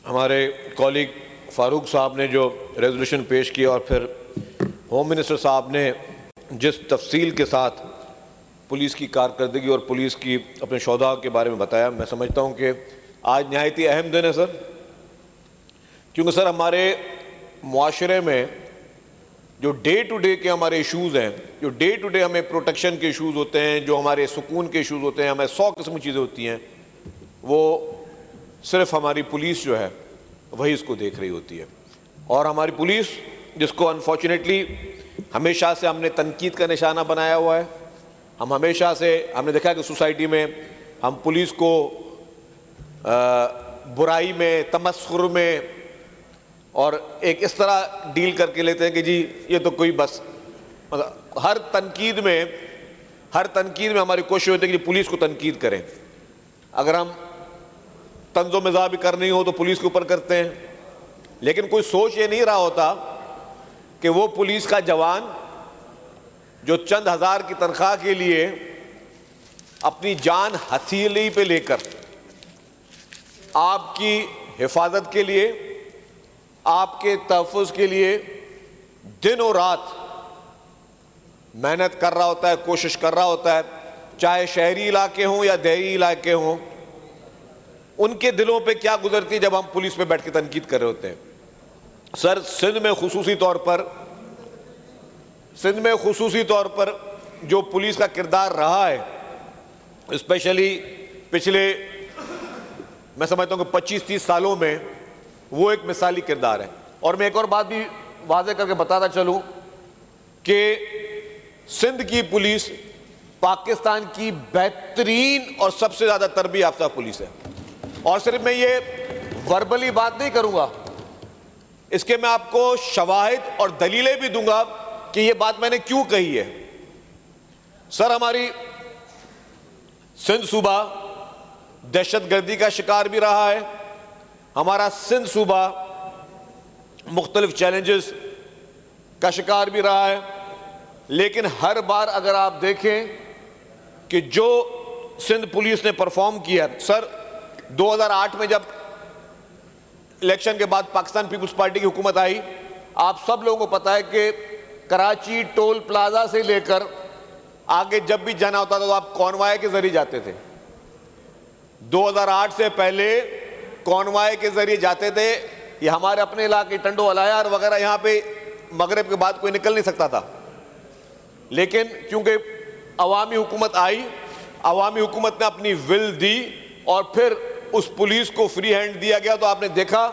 हमारे कॉलीग फ़ारूक साहब ने जो रेजोल्यूशन पेश किया और फिर होम मिनिस्टर साहब ने जिस तफसील के साथ पुलिस की कारकर्दगी और पुलिस की अपने शोधा के बारे में बताया, मैं समझता हूँ कि आज नहायत ही अहम दिन है सर, क्योंकि सर हमारे मुआशरे में जो डे टू डे के हमारे इशूज़ हैं, जो डे टू डे हमें प्रोटेक्शन के इशूज़ होते हैं, जो हमारे सुकून के इशूज़ होते हैं, हमें 100 किस्म की चीज़ें होती हैं, वो सिर्फ हमारी पुलिस जो है वही इसको देख रही होती है। और हमारी पुलिस, जिसको अनफॉर्चुनेटली हमेशा से हमने तनकीद का निशाना बनाया हुआ है, हम हमेशा से हमने देखा कि सोसाइटी में हम पुलिस को बुराई में, तमस्खुर में और एक इस तरह डील करके लेते हैं कि जी ये तो कोई बस, मतलब हर तनकीद में हमारी कोशिश होती है कि पुलिस को तनकीद करें। अगर हम तंज़ो मिज़ाह भी करनी हो तो पुलिस के ऊपर करते हैं, लेकिन कोई सोच ये नहीं रहा होता कि वो पुलिस का जवान जो चंद हज़ार की तनख्वाह के लिए अपनी जान हथेली पे लेकर आपकी हिफाजत के लिए, आपके तहफ़्फ़ुज़ के लिए दिन और रात मेहनत कर रहा होता है, कोशिश कर रहा होता है, चाहे शहरी इलाके हों या देहाती इलाके हों। उनके दिलों पे क्या गुजरती है जब हम पुलिस पे बैठ के तनकीद कर रहे होते हैं। सर सिंध में खुसूसी तौर पर जो पुलिस का किरदार रहा है, स्पेशली पिछले मैं समझता हूँ कि 25-30 सालों में, वो एक मिसाली किरदार है। और मैं एक और बात भी वाज़ेह करके बताता चलूँ कि सिंध की पुलिस पाकिस्तान की बेहतरीन और सबसे ज़्यादा तरबियत याफ्ता पुलिस है। और सिर्फ मैं ये वर्बली बात नहीं करूँगा, इसके मैं आपको शवाहिद और दलीलें भी दूंगा कि ये बात मैंने क्यों कही है। सर हमारी सिंध सूबा दहशतगर्दी का शिकार भी रहा है, हमारा सिंध सूबा मुख्तलिफ चैलेंजेस का शिकार भी रहा है, लेकिन हर बार अगर आप देखें कि जो सिंध पुलिस ने परफॉर्म किया, सर 2008 में जब इलेक्शन के बाद पाकिस्तान पीपुल्स पार्टी की हुकूमत आई, आप सब लोगों को पता है कि कराची टोल प्लाजा से लेकर आगे जब भी जाना होता था तो आप कॉन्वाय के जरिए जाते थे। 2008 से पहले कॉन्वाय के जरिए जाते थे। ये हमारे अपने इलाके टंडो अलायार वगैरह, यहाँ पे मगरिब के बाद कोई निकल नहीं सकता था, लेकिन क्योंकि अवामी हुकूमत आई, अवामी हुकूमत ने अपनी विल दी और फिर उस पुलिस को फ्री हैंड दिया गया, तो आपने देखा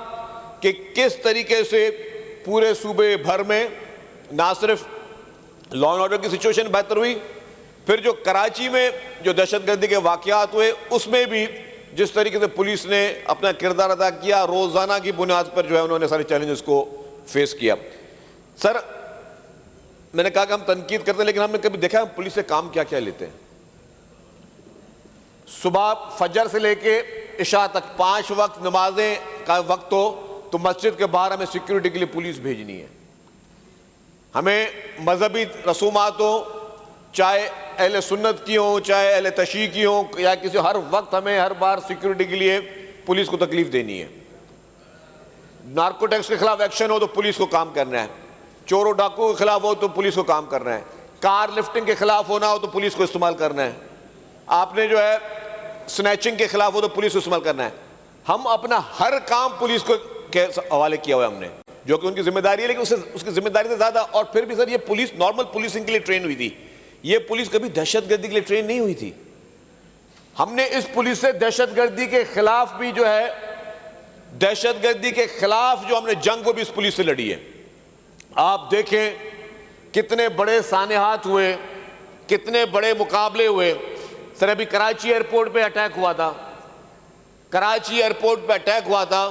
कि किस तरीके से पूरे सूबे भर में ना सिर्फ लॉ एंड ऑर्डर की सिचुएशन बेहतर हुई, फिर जो कराची में जो दहशतगर्दी के वाक़यात हुए उसमें भी जिस तरीके से पुलिस ने अपना किरदार अदा किया, रोज़ाना की बुनियाद पर जो है उन्होंने सारे चैलेंजेस को फेस किया। सर मैंने कहा कि हम तनकीद करते हैं, लेकिन हमने कभी देखा हम पुलिस से काम क्या क्या लेते हैं। सुबह फजर से लेके इशा तक 5 वक्त नमाजें का वक्त हो तो मस्जिद के बाहर हमें सिक्योरिटी के लिए पुलिस भेजनी है। हमें मजहबी रसूमात हो, चाहे अहले सुन्नत की हो, चाहे अहले तशय्युअ की हो या किसी, हर वक्त हमें हर बार सिक्योरिटी के लिए पुलिस को तकलीफ देनी है। नार्कोटिक्स के खिलाफ एक्शन हो तो पुलिस को काम करना है, चोरों डाकुओं के खिलाफ हो तो पुलिस को काम करना है, कार लिफ्टिंग के खिलाफ होना हो तो पुलिस को इस्तेमाल करना है, आपने जो है स्नैचिंग के खिलाफ हो तो पुलिस को इस्तेमाल करना है। हम अपना हर काम पुलिस को के हवाले किया हुआ है हमने, जो कि उनकी जिम्मेदारी है, लेकिन उसकी जिम्मेदारी से ज्यादा। और फिर भी सर ये पुलिस नॉर्मल पुलिसिंग के लिए ट्रेन हुई थी, ये पुलिस कभी दहशतगर्दी के लिए ट्रेन नहीं हुई थी। हमने इस पुलिस से दहशतगर्दी के खिलाफ भी जो है, दहशतगर्दी के खिलाफ जो हमने जंग वो भी इस पुलिस से लड़ी है। आप देखें कितने बड़े सानेहात हुए, कितने बड़े मुकाबले हुए। सर अभी कराची एयरपोर्ट पे अटैक हुआ था, कराची एयरपोर्ट पे अटैक हुआ था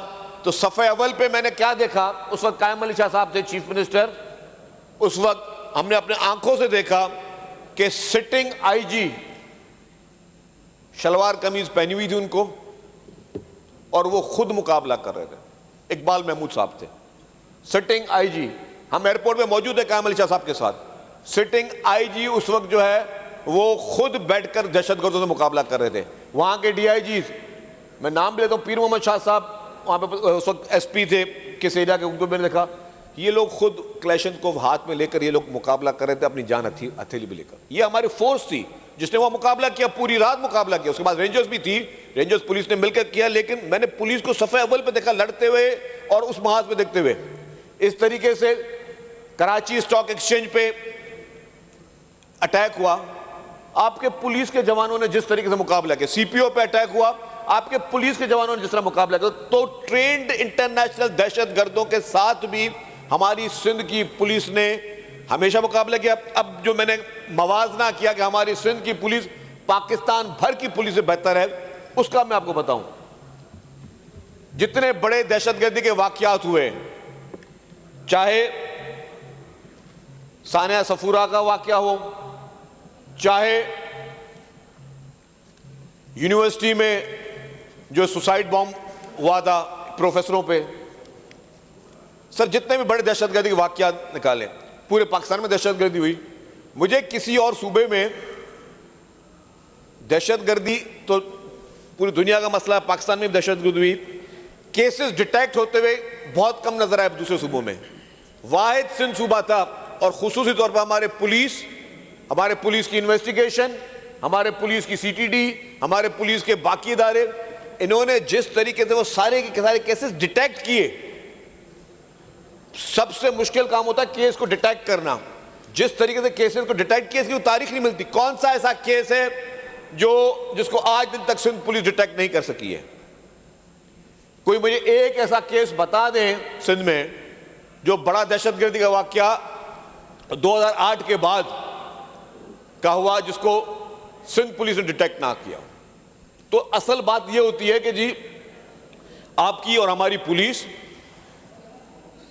तो सफ़े अव्वल पे मैंने क्या देखा, उस वक्त कायम अली शाह साहब थे चीफ मिनिस्टर, उस वक्त हमने अपने आंखों से देखा कि सिटिंग आईजी शलवार कमीज पहनी हुई थी उनको, और वो खुद मुकाबला कर रहे थे। इकबाल महमूद साहब थे सिटिंग आईजी, हम एयरपोर्ट में मौजूद है कायम अली शाह साहब के साथ। सिटिंग आईजी उस वक्त जो है वो खुद बैठकर दहशतगर्दों से मुकाबला कर रहे थे। वहां के डीआईजी, मैं नाम भी लेता हूं, पीर मोहम्मद शाह साहब वहाँ पे उस वक्त एसपी थे किस एरिया के, उनको मैंने देखा ये लोग खुद क्लैशनकोव हाथ में लेकर ये लोग मुकाबला कर रहे थे अपनी जान हथेली में लेकर। ये हमारी फोर्स थी जिसने वो मुकाबला किया, पूरी रात मुकाबला किया। उसके बाद रेंजर्स भी थी, रेंजर्स पुलिस ने मिलकर किया, लेकिन मैंने पुलिस को सफ़े अव्वल पे देखा लड़ते हुए और उस महाज पे देखते हुए। इस तरीके से कराची स्टॉक एक्सचेंज पे अटैक हुआ, आपके पुलिस के जवानों ने जिस तरीके से मुकाबला किया, सीपीओ पे अटैक हुआ, आपके पुलिस के जवानों ने जिस तरह मुकाबला किया, तो ट्रेंड इंटरनेशनल दहशतगर्दों के साथ भी हमारी सिंध की पुलिस ने हमेशा मुकाबला किया। अब जो मैंने मवाजना किया कि हमारी सिंध की पुलिस पाकिस्तान भर की पुलिस से बेहतर है, उसका मैं आपको बताऊं। जितने बड़े दहशतगर्दी के वाकयात हुए, चाहे सानिया सफूरा का वाकया हो, चाहे यूनिवर्सिटी में जो सुसाइड बॉम्ब हुआ था प्रोफेसरों पे, सर जितने भी बड़े दहशतगर्दी के वाकयात निकाले, पूरे पाकिस्तान में दहशतगर्दी हुई। मुझे किसी और सूबे में दहशतगर्दी, तो पूरी दुनिया का मसला है, पाकिस्तान में भी दहशतगर्दी हुई, केसेस डिटेक्ट होते हुए बहुत कम नजर आए दूसरे सूबों में। वाहिद सिंध सूबा था, और खुसूसी तौर पर हमारे पुलिस की इन्वेस्टिगेशन, हमारे पुलिस की सीटीडी, हमारे पुलिस के बाकी इदारे, इन्होंने जिस तरीके से वो सारे के सारे केसेस डिटेक्ट किए। सबसे मुश्किल काम होता है केस को डिटेक्ट करना। जिस तरीके से केसेस को डिटेक्ट किया, इसकी तारीख नहीं मिलती। कौन सा ऐसा केस है जिसको आज दिन तक सिंध पुलिस डिटेक्ट नहीं कर सकी है? कोई मुझे एक ऐसा केस बता दें सिंध में जो बड़ा दहशतगर्दी का वाकया 2008 के बाद का हुआ जिसको सिंध पुलिस ने डिटेक्ट ना किया। तो असल बात यह होती है कि जी आपकी और हमारी पुलिस,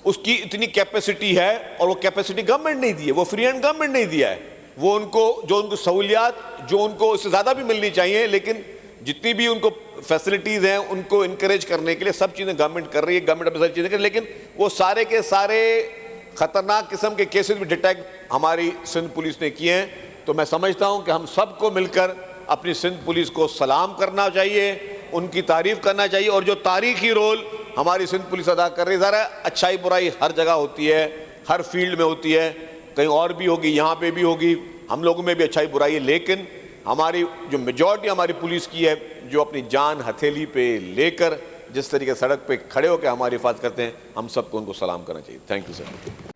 उसकी इतनी कैपेसिटी है, और वो कैपेसिटी गवर्नमेंट नहीं दी है, वो फ्री हैंड गवर्नमेंट नहीं दिया है। वो उनको सहूलियात जो उनको इससे ज़्यादा भी मिलनी चाहिए, लेकिन जितनी भी उनको फैसिलिटीज़ हैं उनको इनकरेज करने के लिए सब चीज़ें गवर्नमेंट कर रही है, गवर्नमेंट अपनी सारी चीज़ें कर रही है, लेकिन वो सारे के सारे ख़तरनाक किस्म के केसेस भी डिटेक्ट हमारी सिंध पुलिस ने किए हैं। तो मैं समझता हूँ कि हम सबको मिलकर अपनी सिंध पुलिस को सलाम करना चाहिए, उनकी तारीफ़ करना चाहिए, और जो तारीख़ी रोल हमारी सिंध पुलिस अदा कर रही है। ज़रा अच्छाई बुराई हर जगह होती है, हर फील्ड में होती है, कहीं और भी होगी, यहाँ पे भी होगी, हम लोगों में भी अच्छाई बुराई है, लेकिन हमारी जो मेजॉरिटी हमारी पुलिस की है, जो अपनी जान हथेली पे लेकर जिस तरीके सड़क पे खड़े होकर हमारी हिफाजत करते हैं, हम सबको उनको सलाम करना चाहिए। Thank you sir.